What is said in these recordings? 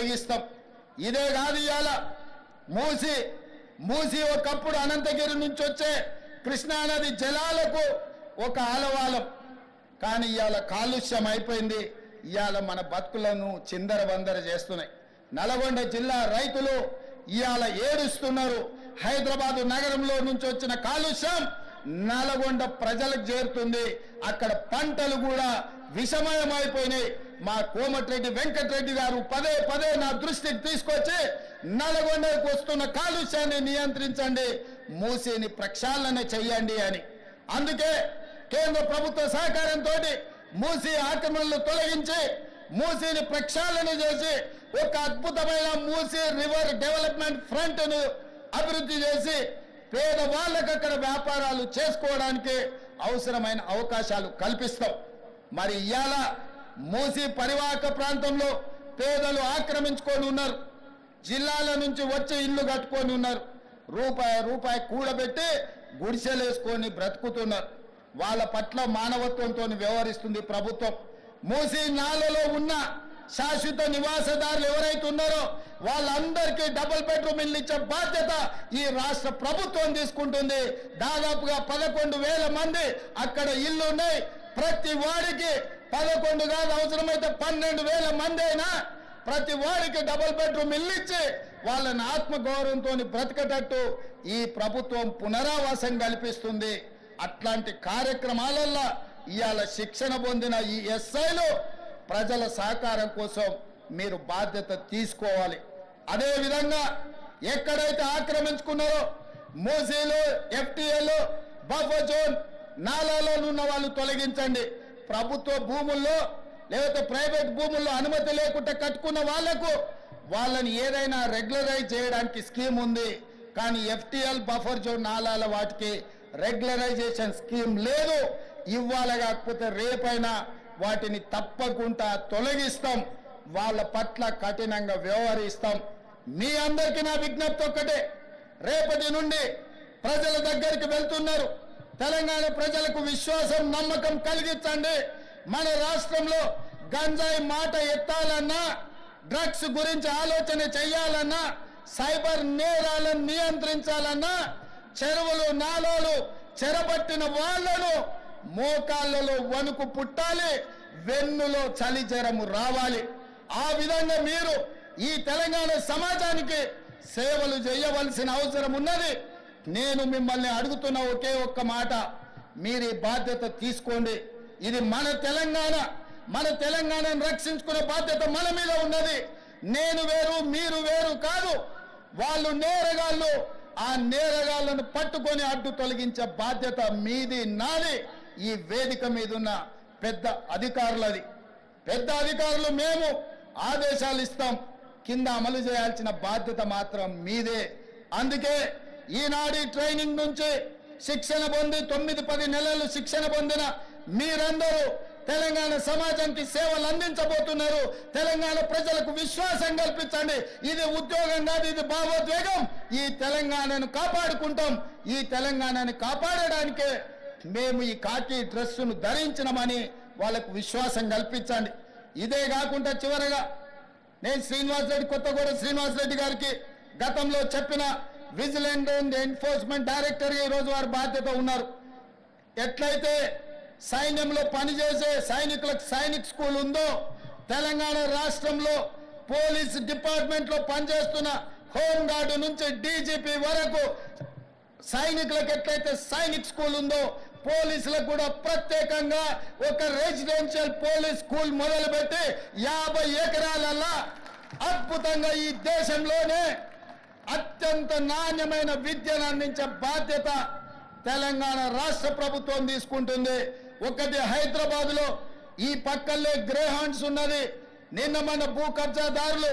తొలగిస్తాం. ఇదే కాదు, ఇవాళ మూసి ఒకప్పుడు అనంతగిరి నుంచి వచ్చే కృష్ణానది జలాలకు ఒక ఆలవాలం. కానీ ఇవాళ కాలుష్యం అయిపోయింది. ఇవాళ మన బతుకులను చిందరవందర చేస్తున్నాయి. నల్గొండ జిల్లా రైతులు ఇవాళ ఏడుస్తున్నారు. హైదరాబాదు నగరంలో నుంచి వచ్చిన కాలుష్యం నల్గొండ ప్రజలకు చేరుతుంది. అక్కడ పంటలు కూడా విషమయమైపోయినాయి. మా కోమటిరెడ్డి వెంకటరెడ్డి గారు పదే నా దృష్టికి తీసుకొచ్చి నల్గొండకు వస్తున్న కాలుష్యాన్ని నియంత్రించండి, మూసిని ప్రక్షాళన చెయ్యండి అని. అందుకే కేంద్ర ప్రభుత్వ సహకారంతో మూసి ఆక్రమణలు తొలగించి మూసిని ప్రక్షాళన చేసి ఒక అద్భుతమైన మూసి రివర్ డెవలప్మెంట్ ఫ్రంట్ ను అభివృద్ధి చేసి పేదవాళ్ళకు అక్కడ వ్యాపారాలు చేసుకోవడానికి అవసరమైన అవకాశాలు కల్పిస్తాం. మరి ఇవాళ మూసి పరివాహక ప్రాంతంలో పేదలు ఆక్రమించుకొని ఉన్నారు. జిల్లాల నుంచి వచ్చి ఇల్లు కట్టుకొని ఉన్నారు. రూపాయి కూడబెట్టి గుడిసెలేసుకొని బ్రతుకుతున్నారు. వాళ్ళ పట్ల మానవత్వంతో వ్యవహరిస్తుంది ప్రభుత్వం. మూసి నాలలో ఉన్న శాశ్వత నివాసదారులు ఎవరైతే ఉన్నారో వాళ్ళందరికీ డబుల్ బెడ్రూమ్ ఇల్లు ఇచ్చే బాధ్యత ఈ రాష్ట్ర ప్రభుత్వం తీసుకుంటుంది. దాదాపుగా 11,000 మంది అక్కడ ఇల్లు ఉన్నాయి. ప్రతి వాడికి 11 కాదు, అవసరమైతే 12,000 మంది అయినా ప్రతి వాడికి డబుల్ బెడ్రూమ్ ఇల్లు ఇచ్చి వాళ్ళని ఆత్మగౌరవంతో బ్రతికేటట్టు ఈ ప్రభుత్వం పునరావాసం కల్పిస్తుంది. అట్లాంటి కార్యక్రమాలలో ఇవాళ శిక్షణ పొందిన ఈ ఎస్ఐలు ప్రజల సహకారం కోసం మీరు బాధ్యత తీసుకోవాలి. అదేవిధంగా ఎక్కడైతే ఆక్రమించుకున్నారో మూసీలు, ఎఫ్టీఏలు, బఫర్ జోన్ నాలాలో ఉన్న వాళ్ళు తొలగించండి. ప్రభుత్వ భూముల్లో లేకపోతే ప్రైవేట్ భూముల్లో అనుమతి లేకుండా కట్టుకున్న వాళ్ళని ఏదైనా రెగ్యులరైజ్ చేయడానికి స్కీమ్ ఉంది. కానీ ఎఫ్టీఎల్, బఫర్ జోన్ నాలాల వాటికి రెగ్యులరైజేషన్ స్కీమ్ లేదు. ఇవాళ కాకపోతే రేపైనా వాటిని తప్పకుండా తొలగిస్తాం. వాళ్ళ పట్ల కఠినంగా వ్యవహరిస్తాం. మీ అందరికీ నా విజ్ఞప్తి ఒక్కటే, రేపటి నుండి ప్రజల దగ్గరికి వెళ్తున్నారు. తెలంగాణ ప్రజలకు విశ్వాసం, నమ్మకం కలిగించండి. మన రాష్ట్రంలో గంజాయి మాట ఎత్తాలన్నా, డ్రగ్స్ గురించి ఆలోచన చేయాలన్నా, సైబర్ నేరాలను నియంత్రించాలన్నా, చెరువులు నాలాలు చెరబట్టిన వాళ్లను మోకాళ్ళలో వణుకు పుట్టాలి, వెన్నులో చలి జ్వరము రావాలి. ఆ విధంగా మీరు ఈ తెలంగాణ సమాజానికి సేవలు చేయవలసిన అవసరం ఉన్నది. నేను మిమ్మల్ని అడుగుతున్న ఒకే ఒక్క మాట, మీరు ఈ బాధ్యత తీసుకోండి. ఇది మన తెలంగాణ. మన తెలంగాణను రక్షించుకునే బాధ్యత మన మీద ఉన్నది. నేను వేరు, మీరు వేరు కాదు. వాళ్ళు నేరగాళ్ళు. ఆ నేరగాళ్లను పట్టుకొని అడ్డు తొలగించే బాధ్యత మీది, నాది. ఈ వేదిక మీద ఉన్న పెద్ద అధికారులది. పెద్ద అధికారులు మేము ఆదేశాలు ఇస్తాం, కింద అమలు చేయాల్సిన బాధ్యత మాత్రం మీదే. అందుకే ఈనాడు ట్రైనింగ్ నుంచి శిక్షణ పొంది 9-10 నెలలు శిక్షణ పొందిన మీరందరూ తెలంగాణ సమాజానికి సేవలు అందించబోతున్నారు. తెలంగాణ ప్రజలకు విశ్వాసం కల్పించండి. ఇది ఉద్యోగం కాదు, ఇది భావోద్వేగం. ఈ తెలంగాణను కాపాడుకుంటాం. ఈ తెలంగాణని కాపాడడానికే మేము ఈ కాకి డ్రెస్సును ధరించినమని వాళ్ళకు విశ్వాసం కల్పించండి. ఇదే కాకుండా చివరగా నేను కొత్తగూడ శ్రీనివాసరెడ్డి గారికి గతంలో చెప్పిన విజిలెంట్ అండ్ ఎన్ఫోర్స్మెంట్ డైరెక్టర్గా ఈరోజు వారి బాధ్యత ఉన్నారు. ఎట్లయితే సైన్యంలో పనిచేసే సైనికులకు సైనిక్ స్కూల్ ఉందో, తెలంగాణ రాష్ట్రంలో పోలీస్ డిపార్ట్మెంట్లో పనిచేస్తున్న హోంగార్డు నుంచి డీజీపీ వరకు సైనికులకు ఎట్లయితే సైనిక్ స్కూల్ ఉందో, పోలీసులకు కూడా ప్రత్యేకంగా ఒక రెసిడెన్షియల్ పోలీస్ స్కూల్ మొదలుపెట్టి 50 ఎకరాలల్లా అద్భుతంగా ఈ దేశంలోనే అత్యంత నాణ్యమైన విద్యను అందించే బాధ్యత తెలంగాణ రాష్ట్ర ప్రభుత్వం తీసుకుంటుంది. ఒకటి హైదరాబాద్లో ఈ పక్కల్లే గ్రేహాండ్స్ ఉన్నది. నిన్న మన భూ కబ్జాదారులు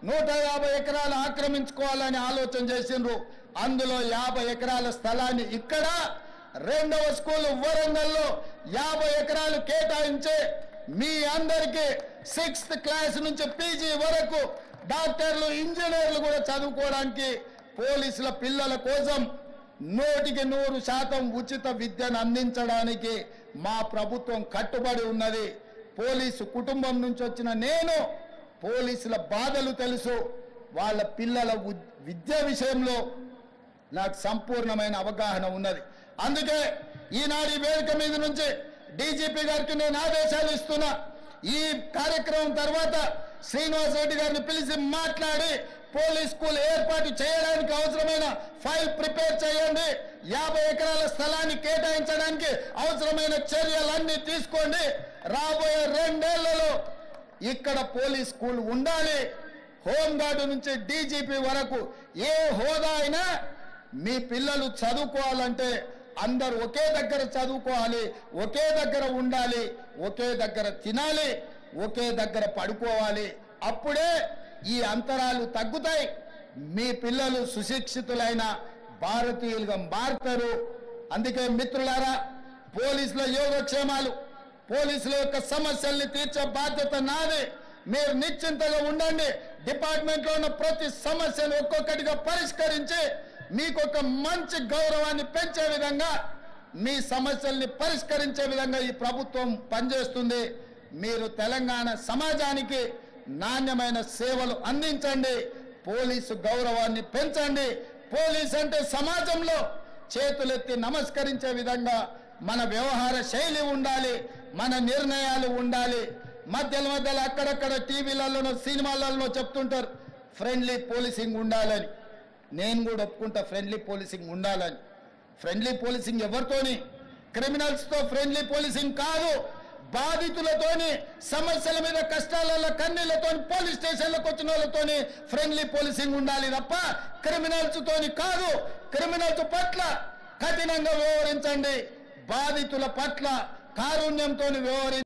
150 ఎకరాలు ఆక్రమించుకోవాలని ఆలోచన చేసిండ్రు. అందులో 50 ఎకరాల స్థలాన్ని ఇక్కడ, రెండవ స్కూల్ వరంగల్లో 50 ఎకరాలు కేటాయించి మీ అందరికీ 6th క్లాస్ నుంచి పీజీ వరకు డాక్టర్లు, ఇంజనీర్లు కూడా చదువుకోవడానికి పోలీసుల పిల్లల కోసం 100% ఉచిత విద్యను అందించడానికి మా ప్రభుత్వం కట్టుబడి ఉన్నది. పోలీసు కుటుంబం నుంచి వచ్చిన నేను పోలీసుల బాధలు తెలుసు, వాళ్ళ పిల్లల విద్య విషయంలో నాకు సంపూర్ణమైన అవగాహన ఉన్నది. అందుకే ఈనాడు ఈ వేదిక మీద నుంచి డీజీపీ గారికి నేను ఆదేశాలు ఇస్తున్నా. ఈ కార్యక్రమం తర్వాత శ్రీనివాస్ రెడ్డి గారిని పిలిచి మాట్లాడి పోలీస్ స్కూల్ ఏర్పాటు చేయడానికి అవసరమైన ఫైల్ ప్రిపేర్ చేయండి. 50 ఎకరాల స్థలాన్ని కేటాయించడానికి అవసరమైన చర్యలన్నీ తీసుకోండి. రాబోయే 2 ఏళ్లలో ఇక్కడ పోలీస్ స్కూల్ ఉండాలి. హోంగార్డు నుంచి డీజీపీ వరకు ఏ హోదా అయినా మీ పిల్లలు చదువుకోవాలంటే అందరూ ఒకే దగ్గర చదువుకోవాలి, ఒకే దగ్గర ఉండాలి, ఒకే దగ్గర తినాలి, ఒకే దగ్గర పడుకోవాలి. అప్పుడే ఈ అంతరాలు తగ్గుతాయి. మీ పిల్లలు సుశిక్షితులైన భారతీయులుగా మారుతారు. అందుకే మిత్రులారా, పోలీసుల యోగక్షేమాలు, పోలీసుల యొక్క సమస్యల్ని తీర్చే బాధ్యత నాది. మీరు నిశ్చింతగా ఉండండి. డిపార్ట్మెంట్లో ఉన్న ప్రతి సమస్యను ఒక్కొక్కటిగా పరిష్కరించి మీకు ఒక మంచి గౌరవాన్ని పెంచే విధంగా, మీ సమస్యల్ని పరిష్కరించే విధంగా ఈ ప్రభుత్వం పనిచేస్తుంది. మీరు తెలంగాణ సమాజానికి నాణ్యమైన సేవలు అందించండి. పోలీసు గౌరవాన్ని పెంచండి. పోలీస్ అంటే సమాజంలో చేతులెత్తి నమస్కరించే విధంగా మన వ్యవహార శైలి ఉండాలి, మన నిర్ణయాలు ఉండాలి. మధ్యలో అక్కడక్కడ టీవీలలో సినిమాలలో చెప్తుంటారు ఫ్రెండ్లీ పోలీసింగ్ ఉండాలని. నేను కూడా ఒప్పుకుంటా ఫ్రెండ్లీ పోలీసింగ్ ఉండాలని. ఫ్రెండ్లీ పోలీసింగ్ ఎవరితోని? క్రిమినల్స్తో ఫ్రెండ్లీ పోలీసింగ్ కాదు. బాధితులతోని, సమస్యల మీద కష్టాలలో కన్నీళ్లతో పోలీస్ స్టేషన్లకు వచ్చిన వాళ్ళతోని ఫ్రెండ్లీ పోలీసింగ్ ఉండాలి తప్ప క్రిమినల్స్ తోని కాదు. క్రిమినల్స్ పట్ల కఠినంగా వ్యవహరించండి, బాధితుల పట్ల కారుణ్యంతో వ్యవహరించండి.